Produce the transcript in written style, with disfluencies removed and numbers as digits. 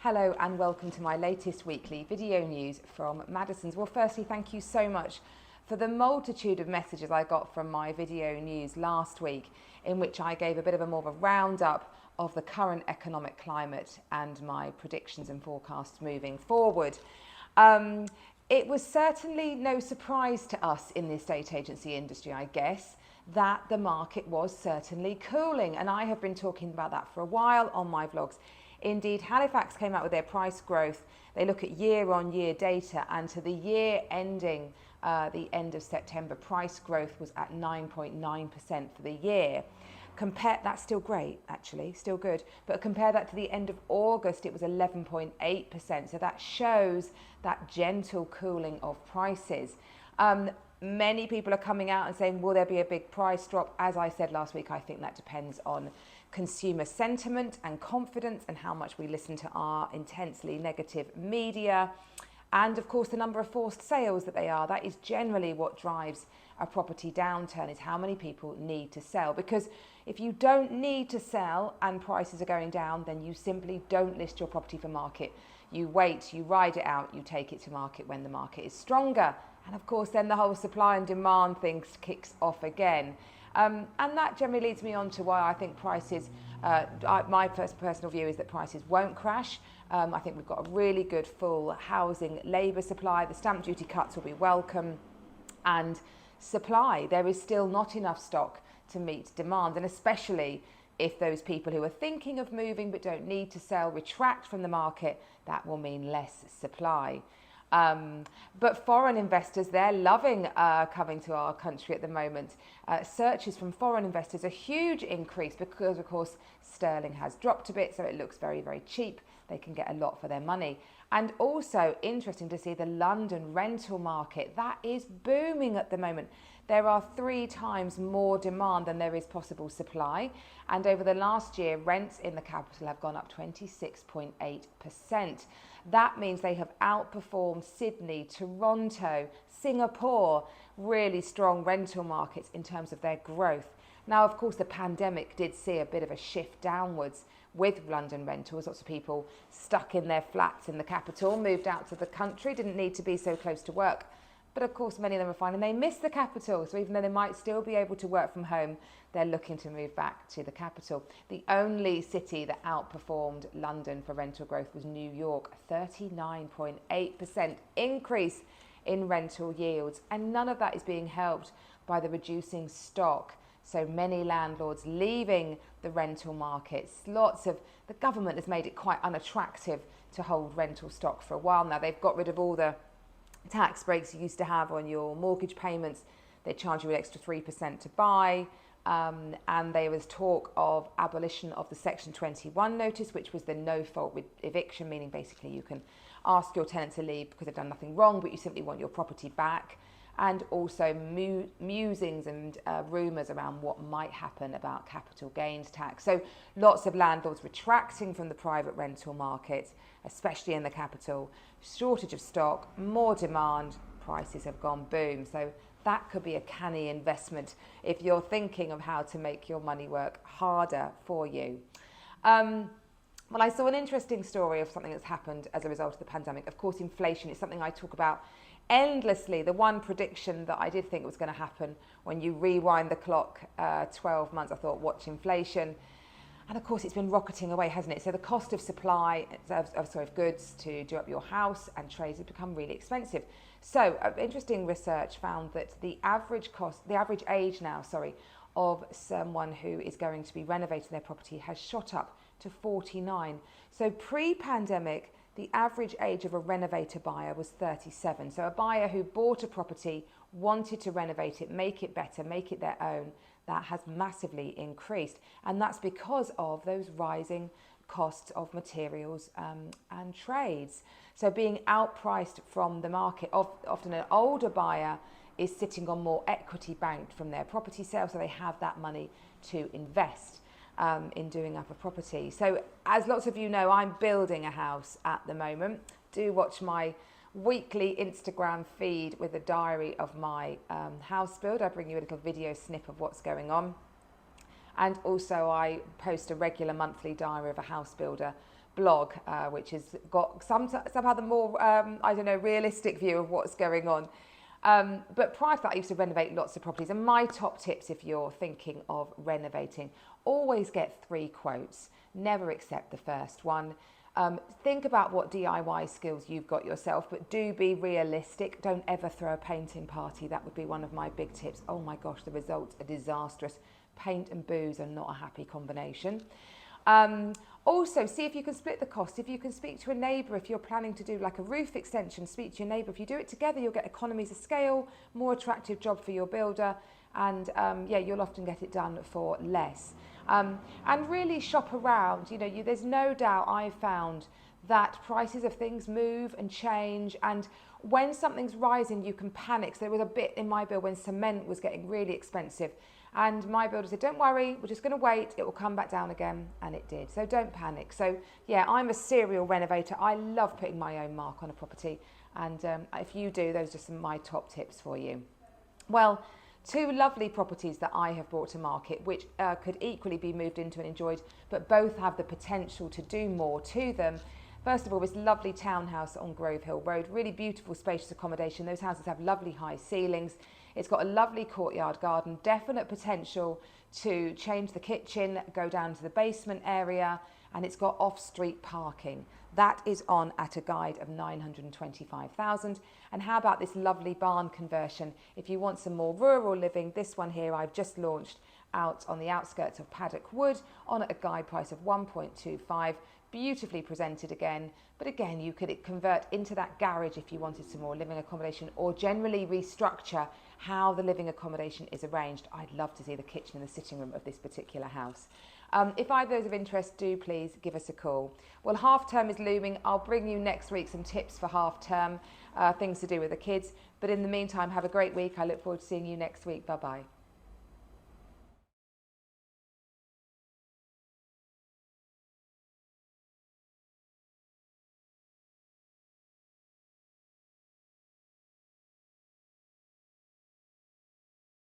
Hello and welcome to my latest weekly video news from Madison's. Well, firstly, thank you so much for the multitude of messages I got from my video news last week, in which I gave a bit of a more of a roundup of the current economic climate and my predictions and forecasts moving forward. It was certainly no surprise to us in the estate agency industry, I guess, that the market was certainly cooling. And I have been talking about that for a while on my vlogs. Indeed, Halifax came out with their price growth. They look at year-on-year data, and to the year ending the end of September, price growth was at 9.9% for the year. That's still great, actually, still good. But compare that to the end of August, it was 11.8%. So that shows that gentle cooling of prices. Many people are coming out and saying, will there be a big price drop? As I said last week, I think that depends on consumer sentiment and confidence and how much we listen to our intensely negative media. And of course, the number of forced sales that they are. That is generally what drives a property downturn, is how many people need to sell. Because if you don't need to sell and prices are going down, then you simply don't list your property for market. You wait, you ride it out, you take it to market when the market is stronger. And of course, then the whole supply and demand thing kicks off again. And that generally leads me on to why I think prices, my first personal view is that prices won't crash. I think we've got a really good full housing labour supply. The stamp duty cuts will be welcome. And supply, there is still not enough stock to meet demand. And especially if those people who are thinking of moving but don't need to sell retract from the market, that will mean less supply. But foreign investors, they're loving coming to our country at the moment. Searches from foreign investors, a huge increase because, of course, sterling has dropped a bit, so it looks very, very cheap. They can get a lot for their money. And also interesting to see the London rental market. That is booming at the moment. There are 3 times more demand than there is possible supply. And over the last year, rents in the capital have gone up 26.8%. That means they have outperformed Sydney, Toronto, Singapore, really strong rental markets in terms of their growth. Now, of course, the pandemic did see a bit of a shift downwards with London rentals. Lots of people stuck in their flats in the capital, moved out to the country, didn't need to be so close to work. But of course, many of them are finding they miss the capital. So even though they might still be able to work from home, they're looking to move back to the capital. The only city that outperformed London for rental growth was New York, 39.8% increase in rental yields. And none of that is being helped by the reducing stock. So many landlords leaving the rental markets. The government has made it quite unattractive to hold rental stock for a while now. They've got rid of all the tax breaks you used to have on your mortgage payments. They charge you an extra 3% to buy. And there was talk of abolition of the Section 21 notice, which was the no-fault eviction, meaning basically you can ask your tenant to leave because they've done nothing wrong, but you simply want your property back. And also musings and rumours around what might happen about capital gains tax. So lots of landlords retracting from the private rental market, especially in the capital. Shortage of stock, more demand, prices have gone boom. So that could be a canny investment if you're thinking of how to make your money work harder for you. Well, I saw an interesting story of something that's happened as a result of the pandemic. Of course, inflation is something I talk about endlessly. The one prediction that I did think was going to happen when you rewind the clock 12 months, I thought, watch inflation. And of course, it's been rocketing away, hasn't it? So the cost of supply of goods to do up your house and trades has become really expensive. So interesting research found that the average age now, of someone who is going to be renovating their property has shot up to 49. So pre-pandemic, the average age of a renovator buyer was 37. So a buyer who bought a property, wanted to renovate it, make it better, make it their own, that has massively increased. And that's because of those rising costs of materials and trades. So being outpriced from the market, often an older buyer is sitting on more equity banked from their property sale, so they have that money to invest in doing up a property. So as lots of you know, I'm building a house at the moment. Do watch my weekly Instagram feed with a diary of my house build. I bring you a little video snip of what's going on. And also I post a regular monthly diary of a house builder blog, which has got somehow the more, I don't know, realistic view of what's going on. But prior to that, I used to renovate lots of properties. And my top tips, if you're thinking of renovating, always get 3 quotes. Never accept the first one. Think about what DIY skills you've got yourself, but do be realistic. Don't ever throw a painting party. That would be one of my big tips. Oh my gosh, the results are disastrous. Paint and booze are not a happy combination. Also, see if you can split the cost. If you can speak to a neighbour, if you're planning to do like a roof extension, speak to your neighbour. If you do it together, you'll get economies of scale, more attractive job for your builder, and yeah, you'll often get it done for less. And really shop around. You know, there's no doubt I've found that prices of things move and change, and when something's rising, you can panic. So there was a bit in my bill when cement was getting really expensive. And my builder said, don't worry, we're just going to wait. It will come back down again. And it did. So don't panic. So yeah, I'm a serial renovator. I love putting my own mark on a property. And if you do, those are some of my top tips for you. Well, 2 lovely properties that I have brought to market, which could equally be moved into and enjoyed, but both have the potential to do more to them. First of all, this lovely townhouse on Grove Hill Road, really beautiful, spacious accommodation. Those houses have lovely high ceilings. It's got a lovely courtyard garden, definite potential to change the kitchen, go down to the basement area, and it's got off-street parking. That is on at a guide of 925,000. And how about this lovely barn conversion? If you want some more rural living, this one here I've just launched out on the outskirts of Paddock Wood on at a guide price of 1.25. Beautifully presented again, but again you could convert into that garage if you wanted some more living accommodation, or generally restructure how the living accommodation is arranged. I'd love to see the kitchen and the sitting room of this particular house. If either of those of interest, do please give us a call. Well, half term is looming. I'll bring you next week some tips for half term, things to do with the kids, but in the meantime, have a great week. I look forward to seeing you next week. Bye bye.